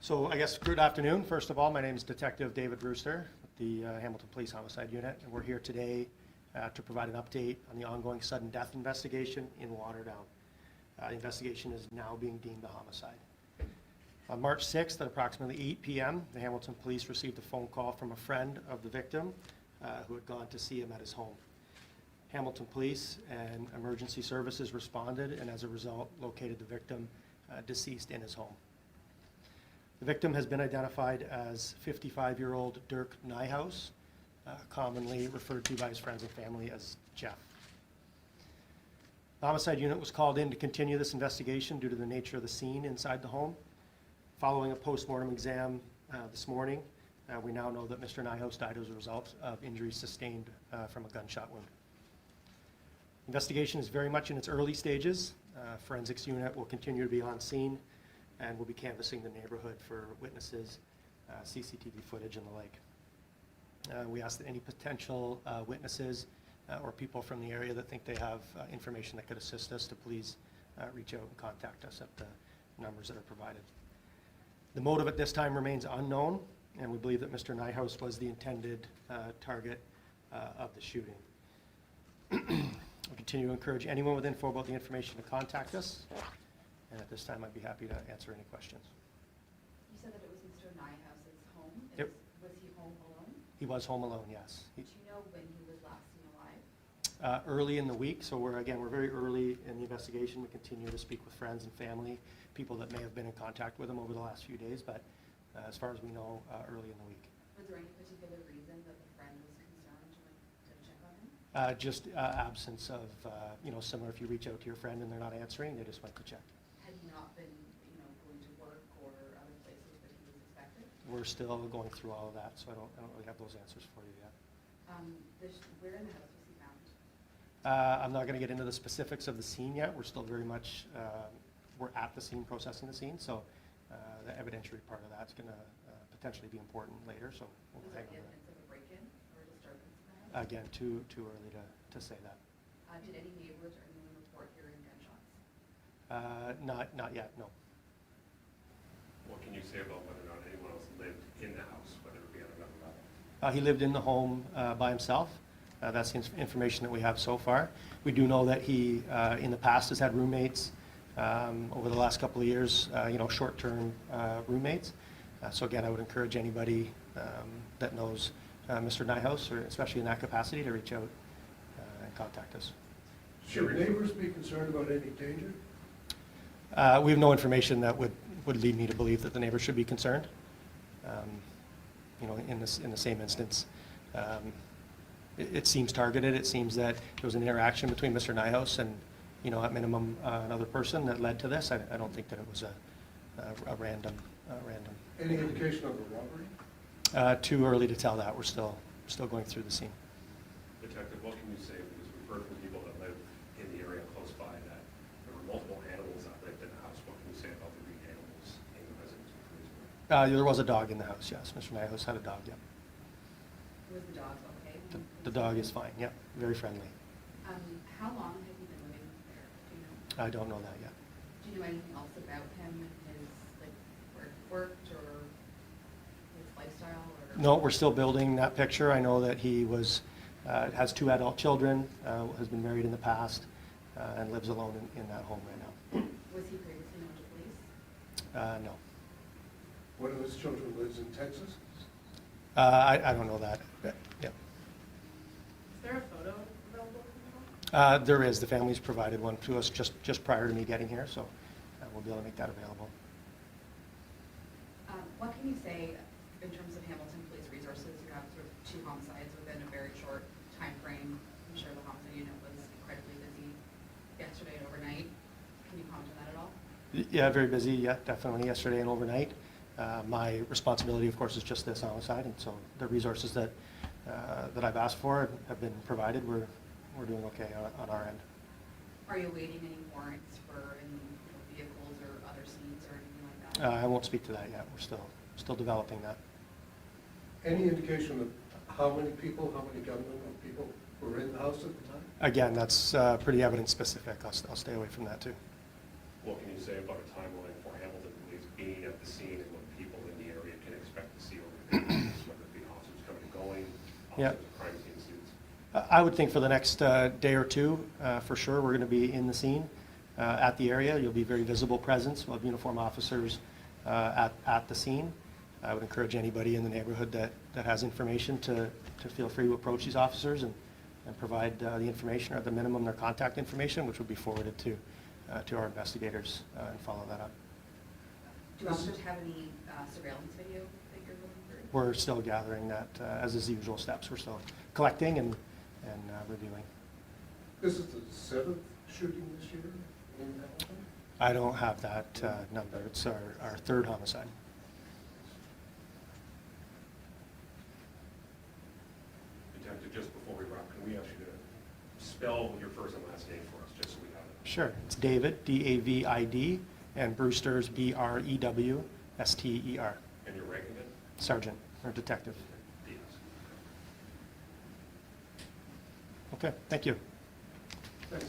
So I guess good afternoon. First of all, my name is Detective David Brewster with the Hamilton Police Homicide Unit, and we're here today to provide an update on the ongoing sudden death investigation in Waterdown. The investigation is now being deemed a homicide. On March 6th at approximately 8 p.m., the Hamilton Police received a phone call from a friend of the victim who had gone to see him at his home. Hamilton Police and emergency services responded and as a result located the victim deceased in his home. The victim has been identified as 55-year-old Dirk Nyhouse, commonly referred to by his friends and family as Jeff. The homicide unit was called in to continue this investigation due to the nature of the scene inside the home. Following a post-mortem exam this morning, we now know that Mr. Nyhouse died as a result of injuries sustained from a gunshot wound. Investigation is very much in its early stages. Forensics unit will continue to be on scene and we'll be canvassing the neighborhood for witnesses, CCTV footage and the like. We ask that any potential witnesses or people from the area that think they have information that could assist us to please reach out and contact us at the numbers that are provided. The motive at this time remains unknown, and we believe that Mr. Nyhouse was the intended target of the shooting. We'll continue to encourage anyone with info about the information to contact us. And at this time, I'd be happy to answer any questions. You said that it was Mr. Nyhouse's home. Yep. Was he home alone? He was home alone, yes. Do you know when he was last seen alive? Early in the week, so we're very early in the investigation. We continue to speak with friends and family, people that may have been in contact with him over the last few days, but as far as we know, early in the week. Was there any particular reason that the friend was concerned to check on him? Just absence of, similar if you reach out to your friend and they're not answering, they just went to check. Had he not been, going to work or other places that he was expected? We're still going through all of that, so I don't really have those answers for you yet. Where in the house was he found? I'm not going to get into the specifics of the scene yet. We're still very much, we're at the scene, processing the scene, so the evidentiary part of that's going to potentially be important later, so we'll Was hang there on evidence of a break-in or a disturbance in the house? Again, too early to say that. Did any neighbors or anyone report hearing gunshots? Not yet, no. What can you say about whether or not anyone else lived in the house, whether it be on another level? He lived in the home by himself. That's the information that we have so far. We do know that he, in the past, has had roommates over the last couple of years, short-term roommates. So again, I would encourage anybody that knows Mr. Nyhouse, or especially in that capacity, to reach out and contact us. Should neighbors be concerned about any danger? We have no information that would lead me to believe that the neighbors should be concerned. In the same instance, it seems targeted. It seems that there was an interaction between Mr. Nyhouse and, at minimum, another person that led to this. I don't think that it was a random. Any indication of a robbery? Too early to tell that. We're still going through the scene. Detective, what can you say, because we've heard from people that live in the area close by that there were multiple animals that lived in the house. What can you say about the breed animals in the residence of Freesburg? There was a dog in the house, yes. Mr. Nyhouse had a dog, yeah. Was the dog okay? The dog is fine, yeah. Very friendly. How long have you been living there? Do you know? I don't know that yet. Do you know anything else about him and his, where he worked or his lifestyle? Or? No, we're still building that picture. I know that he has 2 adult children, has been married in the past, and lives alone in that home right now. Was he previously known to police? No. One of his children lives in Texas? I don't know that. Yeah. Is there a photo available from the home? There is. The family's provided one to us just prior to me getting here, so we'll be able to make that available. What can you say in terms of Hamilton Police resources? You have sort of 2 homicides within a very short time frame. I'm sure the homicide unit was incredibly busy yesterday and overnight. Can you comment on that at all? Yeah, very busy, yeah, definitely yesterday and overnight. My responsibility, of course, is just this homicide, and so the resources that I've asked for have been provided. We're doing okay on our end. Are you awaiting any warrants for any vehicles or other scenes or anything like that? I won't speak to that yet. We're still developing that. Any indication of how many gunmen or people were in the house at the time? Again, that's pretty evidence specific. I'll stay away from that too. What can you say about a timeline for Hamilton Police being at the scene and when people Yeah. the crime scene suits? I would think for the next day or two, for sure, we're going to be in the scene, at the area. You'll be very visible presence. We'll have uniform officers at the scene. I would encourage anybody in the neighborhood that has information to feel free to approach these officers and provide the information, or at the minimum their contact information, which would be forwarded to our investigators and follow that up. Do officers have any surveillance video that you're going through? We're still gathering that, as is the usual steps. We're still collecting and reviewing. This is the 7th shooting this year in Hamilton? I don't have that number. It's our third homicide. Detective, just before we wrap, can we ask you to spell your first and last name for us, just so we have it? Sure. It's David, D-A-V-I-D, and Brewster's B-R-E-W-S-T-E-R. And your rank again? Sergeant or detective. Diaz. Okay, thank you. Thanks.